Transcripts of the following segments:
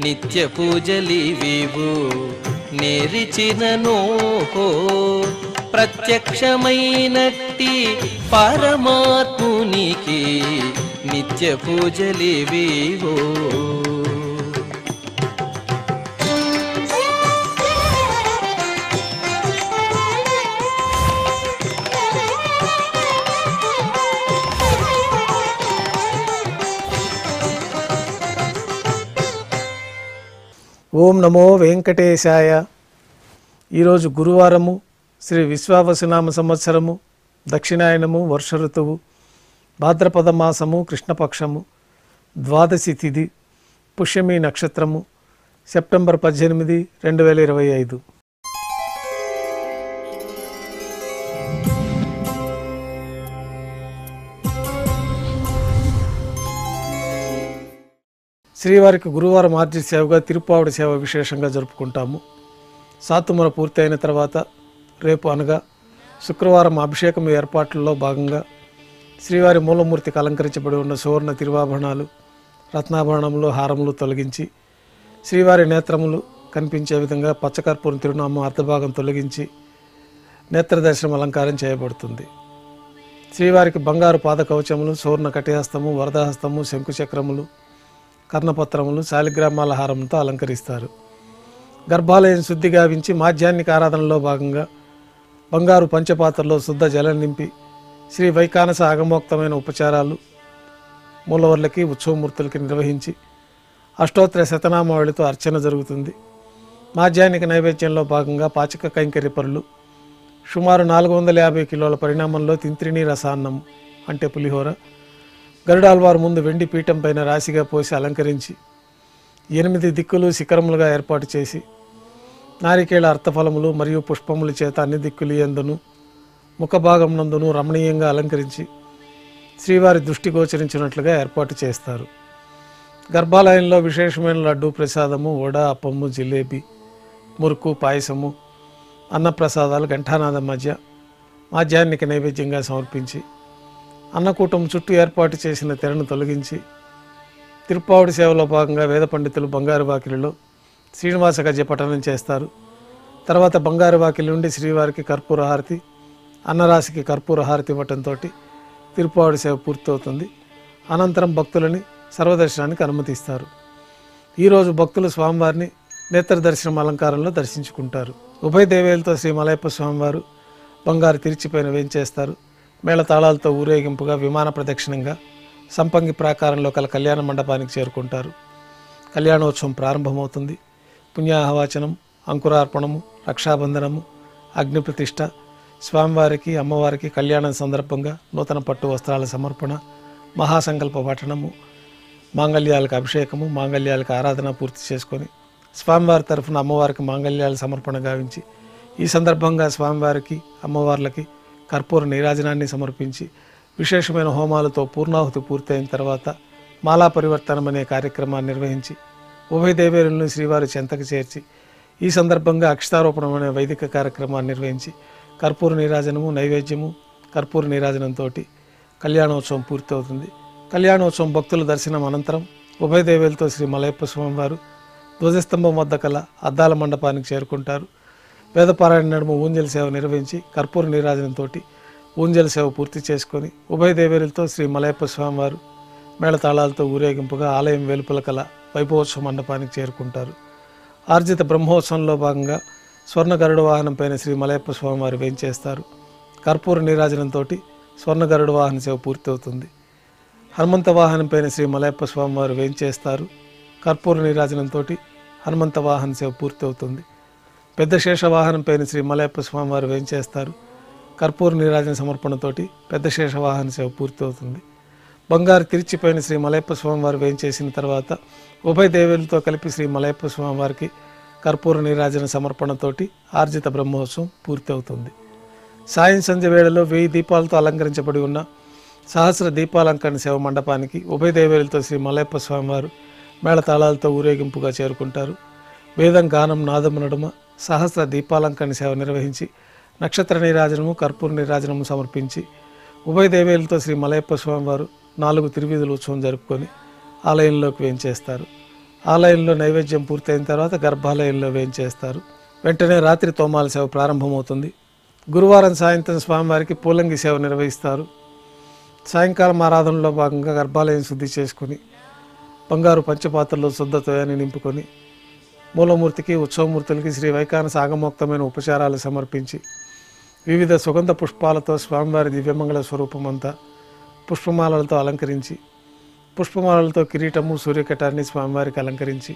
నిత్య పూజలివివు నేరిచినను ప్రత్యక్షమైనట్టి పరమాత్మునికి నిత్య పూజలివివు. ఓం నమో వెంకటేశాయ. ఈరోజు గురువారము, శ్రీ విశ్వావసునామ సంవత్సరము, దక్షిణాయనము, వర్ష ఋతువు, భాద్రపద మాసము, కృష్ణపక్షము, ద్వాదశి తిథి, పుష్యమి నక్షత్రము, సెప్టెంబర్ 18, 2025. శ్రీవారికి గురువారం ఆర్జిత సేవగా తిరుప్పావడి సేవ విశేషంగా జరుపుకుంటాము. సాతుమర పూర్తి అయిన తర్వాత రేపు అనగా శుక్రవారం అభిషేకం ఏర్పాట్లలో భాగంగా శ్రీవారి మూలమూర్తికి అలంకరించబడి ఉన్న సువర్ణ తిరువాభరణాలు, రత్నాభరణములు, హారములు తొలగించి శ్రీవారి నేత్రములు కనిపించే విధంగా పచ్చకర్పూరం తిరునామం అర్ధభాగం తొలగించి నేత్రదర్శనం అలంకారం చేయబడుతుంది. శ్రీవారికి బంగారు పాద కవచములు, సువర్ణ కటిహస్తము, వరదహస్తము, శంకుచక్రములు, కర్ణపత్రములు, శాలిగ్రామాల హారంతో అలంకరిస్తారు. గర్భాలయం శుద్ధి గావించి మాధ్యాన్నిక ఆరాధనలో భాగంగా బంగారు పంచపాత్రలో శుద్ధ జలం నింపి శ్రీ వైకానస ఆగమోక్తమైన ఉపచారాలు మూలవర్లకి, ఉత్సవమూర్తులకి నిర్వహించి అష్టోత్తర శతనామావళితో అర్చన జరుగుతుంది. మాధ్యాన్నిక నైవేద్యంలో భాగంగా పాచక కైంకర్య పరులు సుమారు 450 కిలోల పరిణామంలో తింత్రిణీ రసాన్నం అంటే పులిహోర గరుడాల్వారు ముందు వెండి పీఠం పైన రాశిగా పోసి అలంకరించి 8 దిక్కులు శిఖరములుగా ఏర్పాటు చేసి నారికేళ అర్థఫలములు మరియు పుష్పముల చేత అన్ని దిక్కులు యందును ముఖభాగం నందును రమణీయంగా అలంకరించి శ్రీవారి దృష్టి గోచరించినట్లుగా ఏర్పాటు చేస్తారు. గర్భాలయంలో విశేషమైన లడ్డు ప్రసాదము, వడ, అప్పము, జిలేబీ, మురుకు, పాయసము, అన్నప్రసాదాలు ఘంటానాదం మధ్య మాధ్యాన్నిక నైవేద్యంగా సమర్పించి అన్నకూటం చుట్టూ ఏర్పాటు చేసిన తెరను తొలగించి తిరుప్పావడి సేవలో భాగంగా వేద పండితులు బంగారు వాకిలిలో శ్రీనివాస గద్య పఠనం చేస్తారు. తర్వాత బంగారు వాకిలి నుండి శ్రీవారికి కర్పూర హారతి, అన్నరాశికి కర్పూర హారతి ఇవ్వటంతో తిరుప్పావడి సేవ పూర్తవుతుంది. అనంతరం భక్తులని సర్వదర్శనానికి అనుమతిస్తారు. ఈరోజు భక్తులు స్వామివారిని నేత్రదర్శనం అలంకారంలో దర్శించుకుంటారు. ఉభయ దేవేలతో శ్రీ మలయప్ప స్వామివారు బంగారు తిరిచిపైన వేంచేస్తారు. మేళతాళాలతో ఊరేగింపుగా విమాన ప్రదక్షిణంగా సంపంగి ప్రాకారంలో కల కళ్యాణ మండపానికి చేరుకుంటారు. కళ్యాణోత్సవం ప్రారంభమవుతుంది. పుణ్యాహవాచనం, అంకురార్పణము, రక్షాబంధనము, అగ్నిప్రతిష్ఠ, స్వామివారికి అమ్మవారికి కళ్యాణం సందర్భంగా నూతన పట్టు వస్త్రాల సమర్పణ, మహాసంకల్ప పఠనము, మాంగళ్యాలకు అభిషేకము, మాంగళ్యాలకు ఆరాధన పూర్తి చేసుకొని స్వామివారి తరఫున అమ్మవారికి మాంగళ్యాల సమర్పణ గావించి ఈ సందర్భంగా స్వామివారికి అమ్మవార్లకి కర్పూర నీరాజనాన్ని సమర్పించి విశేషమైన హోమాలతో పూర్ణాహుతి పూర్తయిన తర్వాత మాలా పరివర్తనం అనే కార్యక్రమాన్ని నిర్వహించి ఉభయ దేవేరులను శ్రీవారి చెంతకు చేర్చి ఈ సందర్భంగా అక్షతారోపణం అనే వైదిక కార్యక్రమాన్ని నిర్వహించి కర్పూర నీరాజనము, నైవేద్యము, కర్పూర నీరాజనంతో కళ్యాణోత్సవం పూర్తవుతుంది. కళ్యాణోత్సవం భక్తుల దర్శనం అనంతరం ఉభయ దేవేలతో శ్రీ మలయప్ప స్వామివారు ధ్వజస్తంభం వద్ద కల అద్దాల మండపానికి చేరుకుంటారు. వేదపారాయణ నడుమ ఊంజల సేవ నిర్వహించి కర్పూర నీరాజనంతో ఊంజల సేవ పూర్తి చేసుకొని ఉభయ దేవేరులతో శ్రీ మలయప్ప స్వామివారు మేళతాళాలతో ఊరేగింపుగా ఆలయం వెలుపల కల వైభవోత్సవ మండపానికి చేరుకుంటారు. ఆర్జిత బ్రహ్మోత్సవంలో భాగంగా స్వర్ణ గరుడ వాహనం పైన శ్రీ మలయప్ప స్వామివారు వేంచేస్తారు. కర్పూర నీరాజనంతో స్వర్ణ గరుడ వాహన సేవ పూర్తవుతుంది. హనుమంత వాహనం పైన శ్రీ మలయప్ప స్వామివారు వేంచేస్తారు. కర్పూర నీరాజనంతో హనుమంత వాహన సేవ పూర్తవుతుంది. పెద్ద శేష వాహనం పైన శ్రీ మలయప్ప స్వామివారు వేంచేస్తారు. కర్పూర నీరాజన సమర్పణతోటి పెద్ద శేష వాహన సేవ పూర్తవుతుంది. బంగారు తిరిచిపైన శ్రీ మలయప్ప స్వామివారు వేంచేసిన తర్వాత ఉభయ దేవేలతో కలిపి శ్రీ మలయప్ప స్వామివారికి కర్పూర నీరాజన సమర్పణతోటి ఆర్జిత బ్రహ్మోత్సవం పూర్తవుతుంది. సాయం సంధ్య వేళలో 1000 దీపాలతో అలంకరించబడి ఉన్న సహస్ర దీపాలంకరణ సేవ మండపానికి ఉభయ దేవేలతో శ్రీ మలయప్ప స్వామివారు మేళతాళాలతో ఊరేగింపుగా చేరుకుంటారు. వేదం, గానం, నాదము నడుమ సహస్ర దీపాలంకరణ సేవ నిర్వహించి నక్షత్ర నీరాజనము, కర్పూర నీరాజనము సమర్పించి ఉభయ దేవేలతో శ్రీ మలయప్ప స్వామివారు 4 తిరువీధుల ఉత్సవం జరుపుకొని ఆలయంలోకి వేంచేస్తారు. ఆలయంలో నైవేద్యం పూర్తయిన తర్వాత గర్భాలయంలో వేయించేస్తారు. వెంటనే రాత్రి తోమాల సేవ ప్రారంభమవుతుంది. గురువారం సాయంత్రం స్వామివారికి పూలంగి సేవ నిర్వహిస్తారు. సాయంకాలం ఆరాధనలో భాగంగా గర్భాలయం శుద్ధి చేసుకుని బంగారు పంచపాత్రలో శుద్ధతోయాన్ని నింపుకొని మూలమూర్తికి ఉత్సవమూర్తులకి శ్రీ వైఖానస ఆగమోక్తమైన ఉపచారాలు సమర్పించి వివిధ సుగంధ పుష్పాలతో స్వామివారి దివ్యమంగళ స్వరూపమంతా పుష్పమాలలతో అలంకరించి పుష్పమాలలతో కిరీటము సూర్యకటాన్ని స్వామివారికి అలంకరించి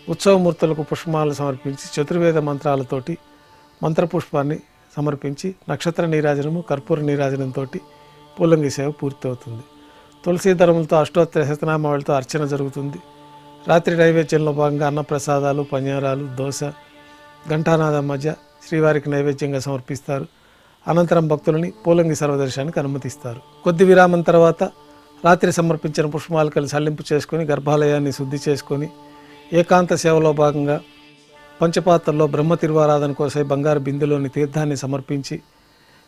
ఉత్సవమూర్తులకు పుష్పమాలలు సమర్పించి చతుర్వేద మంత్రాలతోటి మంత్రపుష్పాన్ని సమర్పించి నక్షత్ర నీరాజనము కర్పూర నీరాజనంతో పూలంగి సేవ పూర్తవుతుంది. తులసీధరములతో అష్టోత్తర శతనామావళితో అర్చన జరుగుతుంది. రాత్రి నైవేద్యంలో భాగంగా అన్నప్రసాదాలు, పన్యారాలు, దోశ, ఘంటానాదం మధ్య శ్రీవారికి నైవేద్యంగా సమర్పిస్తారు. అనంతరం భక్తులని పూలంగి సర్వదర్శనానికి అనుమతిస్తారు. కొద్ది విరామం తర్వాత రాత్రి సమర్పించిన పుష్పమాలికలు సల్లింపు చేసుకొని గర్భాలయాన్ని శుద్ధి చేసుకొని ఏకాంత సేవలో భాగంగా పంచపాత్రలో బ్రహ్మ తిరువారాధన కోసై బంగారు బిందెలోని తీర్థాన్ని సమర్పించి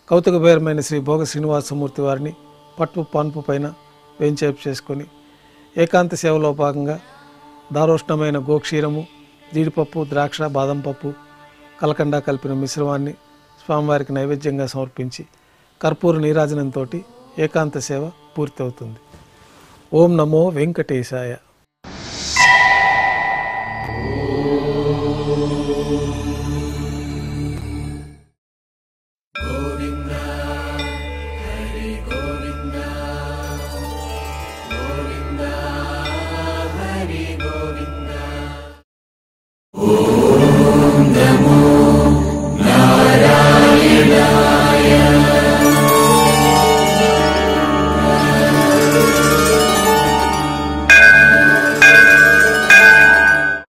కౌతుకబేరమైన శ్రీ భోగ శ్రీనివాసమూర్తి వారిని పట్టు పాన్పు పైన వేంచేపు చేసుకొని ఏకాంత సేవలో భాగంగా దారోష్ణమైన గోక్షీరము, జీడిపప్పు, ద్రాక్ష, బాదం పప్పు, కలకండ కలిపిన మిశ్రమాన్ని స్వామివారికి నైవేద్యంగా సమర్పించి కర్పూర నీరాజనంతో ఏకాంత సేవ పూర్తవుతుంది. ఓం నమో వెంకటేశాయ. ఓం నమో